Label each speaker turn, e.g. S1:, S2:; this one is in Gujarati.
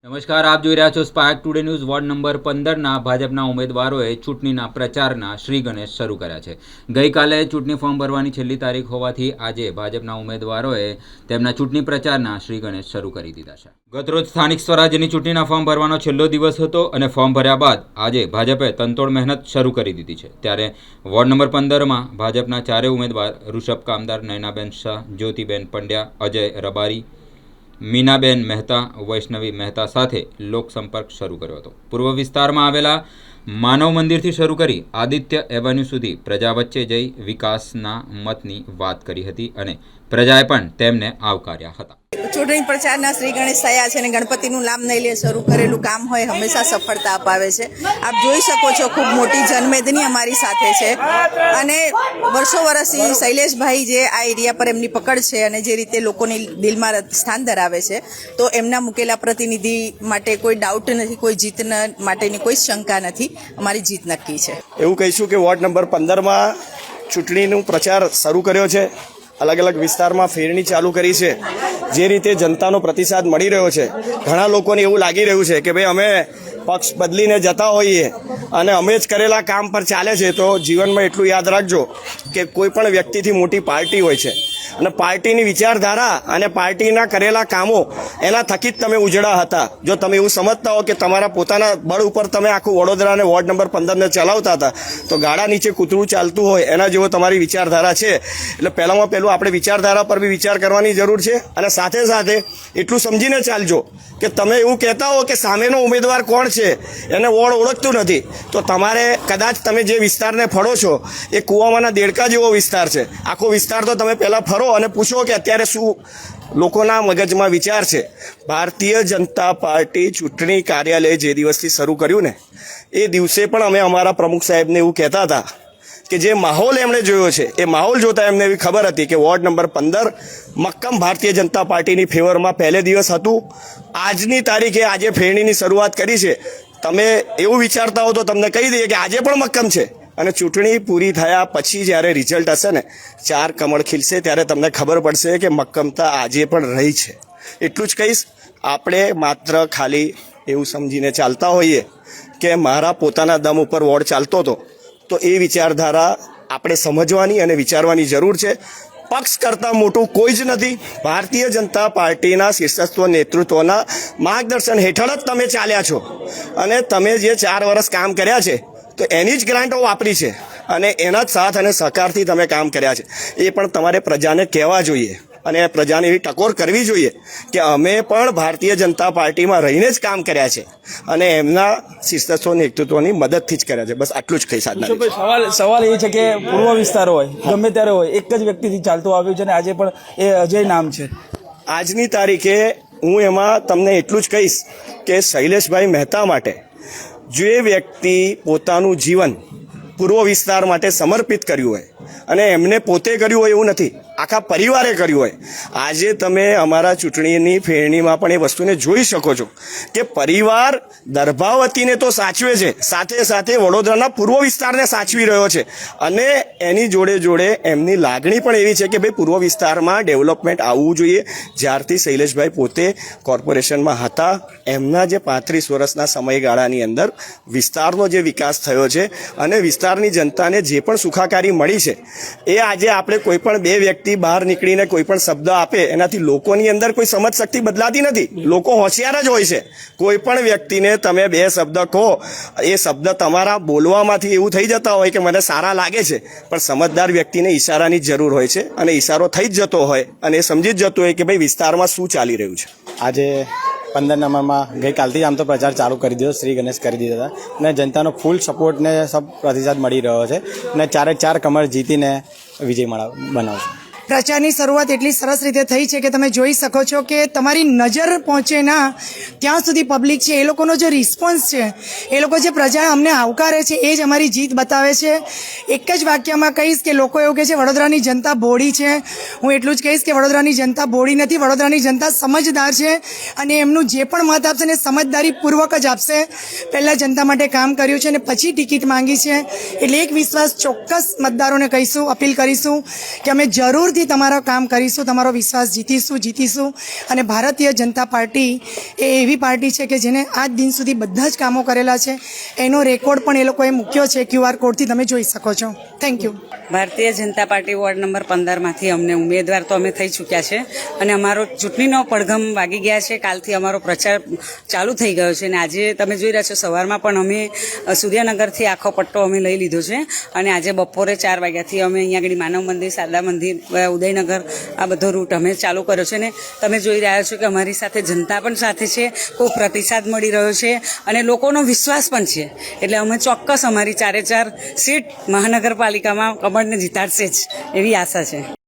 S1: નમસ્કાર, આપ જોઈ રહ્યા છો spark today news. Ward number 15ના ભાજપના ઉમેદવારોએ ચૂંટણીના પ્રચારના શ્રી ગણેશ શરૂ કર્યા છે. ગઈકાલે ચૂંટણી ફોર્મ ભરવાની છેલ્લી તારીખ હોવાથી આજે ભાજપના ઉમેદવારોએ તેમના ચૂંટણી પ્રચારના શ્રી ગણેશ શરૂ કરી દીધા છે. ગતરોજ સ્થાનિક સ્વરાજ્યની ચૂંટણીના ફોર્મ ભરવાનો છેલ્લો દિવસ હતો અને ફોર્મ ભર્યા બાદ આજે ભાજપે તનતોડ મહેનત શરૂ કરી દીધી છે. ત્યારે વોર્ડ નંબર 15માં ભાજપના ચારેય ઉમેદવાર ઋષભ કામદાર, નયનાબેન શાહ, જ્યોતિબેન પંડ્યા, અજય રબારી, મીનાબેન મહેતા, વૈષ્ણવી મહેતા સાથે લોકસંપર્ક શરૂ કર્યો હતો. પૂર્વ વિસ્તારમાં આવેલા માનવ મંદિરથી શરૂ કરી આદિત્ય એવન્યુ સુધી પ્રજા વચ્ચે જઈ વિકાસના મતની વાત કરી હતી અને પ્રજાએ પણ તેમને આવકાર્યા હતા.
S2: ચૂંટણી પ્રચારના શ્રી ગણેશ થયા છે અને ગણપતિનું નામ નહીં લે શરૂ કરેલું કામ હોય હંમેશા સફળતા અપાવે છે. આપ જોઈ શકો છો ખૂબ મોટી જનમેદની અમારી સાથે છે અને વર્ષો વર્ષથી શૈલેષભાઈ જે આ એરિયા પર એમની પકડ છે અને જે રીતે લોકોની દિલમાં સ્થાન ધરાવે છે તો એમના મૂકેલા પ્રતિનિધિ માટે કોઈ ડાઉટ નથી, કોઈ જીત માટેની કોઈ શંકા નથી. અમારી જીત નક્કી છે.
S3: એવું કહીશું કે વોર્ડ નંબર 15માં ચૂંટણીનો પ્રચાર શરૂ કર્યો છે. અલગ અલગ વિસ્તારમાં ફેરણી ચાલુ કરી છે. જે રીતે જનતાનો પ્રતિસાદ મળી રહ્યો છે, ઘણા લોકોને એવું લાગી રહ્યું છે કે ભાઈ અમે પક્ષ બદલીને જતા હોઈએ અને અમે જ કરેલા કામ પર ચાલે છે. તો જીવનમાં એટલું યાદ રાખજો કે કોઈ પણ વ્યક્તિથી મોટી પાર્ટી હોય છે અને પાર્ટીની વિચારધારા અને પાર્ટીના કરેલા કામો એના થકી જ તમે ઉજળા હતા. જો તમે એવું સમજતા હો કે તમારા પોતાના બળ ઉપર તમે આખું વડોદરા અને વોર્ડ નંબર 15ને ચલાવતા હતા તો ગાડા નીચે કૂતરું ચાલતું હોય એના જેવો તમારી વિચારધારા છે. એટલે પહેલામાં પહેલું આપણે વિચારધારા પર બી વિચાર કરવાની જરૂર છે અને સાથે સાથે એટલું સમજીને ચાલજો કે તમે એવું કહેતા હો કે સામેનો ઉમેદવાર કોણ છે એને વોર્ડ ઓળખતું નથી તો તમારે કદાચ તમે જે વિસ્તારને ફળો છો એ કૂવામાંના દેડકા જેવો વિસ્તાર છે. આખો વિસ્તાર તો તમે પહેલાં ફરો અને પૂછો કે અત્યારે શું લોકોના મગજમાં વિચાર છે. ભારતીય જનતા પાર્ટી ચૂંટણી કાર્યાલય જે દિવસથી શરૂ કર્યું ને એ દિવસે પણ અમે અમારા પ્રમુખ સાહેબને એવું કહેતા હતા કે જે માહોલ એમણે જોયો છે એ માહોલ જોતા એમને એવી ખબર હતી કે વોર્ડ નંબર 15 મક્કમ ભારતીય જનતા પાર્ટીની ફેવરમાં પહેલે દિવસ હતું. આજની તારીખે આજે ફેરણીની શરૂઆત કરી છે. તમે એવું વિચારતા હો તો તમને કહી દઈએ કે આજે પણ મક્કમ છે અને ચૂંટણી પૂરી થયા પછી જ્યારે રિઝલ્ટ હશે ને 4 કમળ ખીલશે ત્યારે તમને ખબર પડશે કે મક્કમતા આજે પણ રહી છે. એટલું જ કહીશ. આપણે માત્ર ખાલી એવું સમજીને ચાલતા હોઈએ કે મારા પોતાના દમ ઉપર વોર્ડ ચાલતો હતો તો એ વિચારધારા આપણે સમજવાની અને વિચારવાની જરૂર છે. પક્ષ કરતાં મોટું કોઈ જ નથી. ભારતીય જનતા પાર્ટીના શીર્ષસ્થ નેતૃત્વના માર્ગદર્શન હેઠળ જ તમે ચાલ્યા છો અને તમે જે 4 વર્ષ કામ કર્યા છે તો એની જ ગ્રાન્ટો વાપરી છે અને એના જ સાથ અને સહકારથી તમે કામ કર્યા છે. એ પણ તમારે પ્રજાને કહેવા જોઈએ અને પ્રજાને એવી ટકોર કરવી જોઈએ કે અમે પણ ભારતીય જનતા પાર્ટીમાં રહીને જ કામ કર્યા છે અને એમના શીર્ષસ્થ નેતૃત્વની મદદથી જ કર્યા છે. બસ આટલું જ કહી શકું.
S4: સવાલ એ છે કે પૂર્વ વિસ્તાર હોય ગમે ત્યારે હોય એક જ વ્યક્તિથી ચાલતું આવ્યું છે અને આજે પણ એ અજય નામ છે.
S3: આજની તારીખે હું એમાં તમને એટલું જ કહીશ કે શૈલેષભાઈ મહેતા માટે જે વ્યક્તિ પોતાનું જીવન પૂર્વ વિસ્તાર માટે સમર્પિત કર્યું હોય અને એમને પોતે કર્યું હોય એવું નથી, આખા પરિવારે કર્યું હોય. આજે તમે અમારા ચૂંટણીની ફેરણીમાં પણ એ વસ્તુને જોઈ શકો છો કે પરિવાર દર્ભાવતીને તો સાચવે છે, સાથે સાથે વડોદરાના પૂર્વ વિસ્તારને સાચવી રહ્યો છે અને એની જોડે જોડે એમની લાગણી પણ એવી છે કે ભાઈ પૂર્વ વિસ્તારમાં ડેવલપમેન્ટ આવવું જોઈએ. જ્યારથી શૈલેષભાઈ પોતે કોર્પોરેશનમાં હતા એમના જે 35 વર્ષના સમયગાળાની અંદર વિસ્તારનો જે વિકાસ થયો છે અને વિસ્તારની જનતાને જે પણ સુખાકારી મળી છે એ આજે આપણે કોઈ પણ બે વ્યક્તિ બહાર નીકળીને કોઈ પણ શબ્દ આપે એનાથી લોકોની અંદર કોઈ સમજ શક્તિ બદલાતી નથી. લોકો હોશિયાર જ હોય છે. કોઈ પણ વ્યક્તિને તમે 2 શબ્દ કહો એ શબ્દ તમારા બોલવામાંથી એવું થઈ જતા હોય કે મને સારા લાગે છે પણ સમજદાર વ્યક્તિને ઈશારાની જ જરૂર હોય છે અને ઈશારો થઈ જ જતો હોય અને એ સમજી જ જતો હોય કે ભાઈ વિસ્તારમાં શું ચાલી રહ્યું છે.
S4: આજે 15 નંબરમાં ગઈકાલથી આમ તો પ્રચાર ચાલુ કરી દીધો, શ્રી ગણેશ કરી દીધા હતા અને જનતાનો ફૂલ સપોર્ટ ને સબ પ્રતિસાદ મળી રહ્યો છે અને 4 કમળ જીતીને વિજય બનાવશે.
S5: પ્રચારની શરૂઆત એટલી સરસ રીતે થઈ છે કે તમે જોઈ શકો છો કે તમારી નજર પહોંચે ના ત્યાં સુધી પબ્લિક છે એ લોકોનો જે રિસ્પોન્સ છે એ લોકો જે પ્રજા અમને આવકારે છે એ જ અમારી જીત બતાવે છે. એક જ વાક્યમાં કહીશ કે લોકો એવું કહે છે વડોદરાની જનતા બોડી છે. હું એટલું જ કહીશ કે વડોદરાની જનતા બોડી નથી, વડોદરાની જનતા સમજદાર છે અને એમનું જે પણ મત આપશે ને સમજદારીપૂર્વક જ આપશે. પહેલાં જનતા માટે કામ કર્યું છે અને પછી ટિકિટ માંગી છે એટલે એક વિશ્વાસ ચોક્કસ મતદારોને કહીશું, અપીલ કરીશું કે અમે જરૂરથી જરૂરથી તમારા કામ કરીશું, તમારો વિશ્વાસ જીતીશું અને ભારતીય જનતા પાર્ટી એ એવી પાર્ટી છે કે જેને આજ દિન સુધી બધા જ કામો કરેલા છે. એનો રેકોર્ડ પણ એ લોકોએ મૂક્યો છે, QR કોડથી તમે જોઈ શકો છો. Thank you.
S6: Bharatiya Janata party ward number 15માંથી અમને ઉમેદવાર તો અમે થઈ ચૂક્યા છે અને અમારો ચૂંટણીનો પડઘમ વાગી ગયા છે. કાલથી અમારો પ્રચાર ચાલુ થઈ ગયો છે અને આજે તમે જોઈ રહ્યા છો સવારમાં પણ અમે સૂર્યનગરથી આખો પટ્ટો અમે લઈ લીધો છે અને આજે બપોરે 4 વાગ્યાથી અમે અહીંયા આગળ માનવ મંદિર, શારદા મંદિર, ઉદયનગર આ બધો રૂટ અમે ચાલુ કર્યો છે. અને તમે જોઈ રહ્યા છો કે અમારી સાથે જનતા પણ સાથે છે, ખૂબ પ્રતિસાદ મળી રહ્યો છે અને લોકોનો વિશ્વાસ પણ છે. એટલે અમે ચોક્કસ અમારી 4 સીટ મહાનગરપાલિકામાં કમળને જીતાડશે જ એવી આશા છે.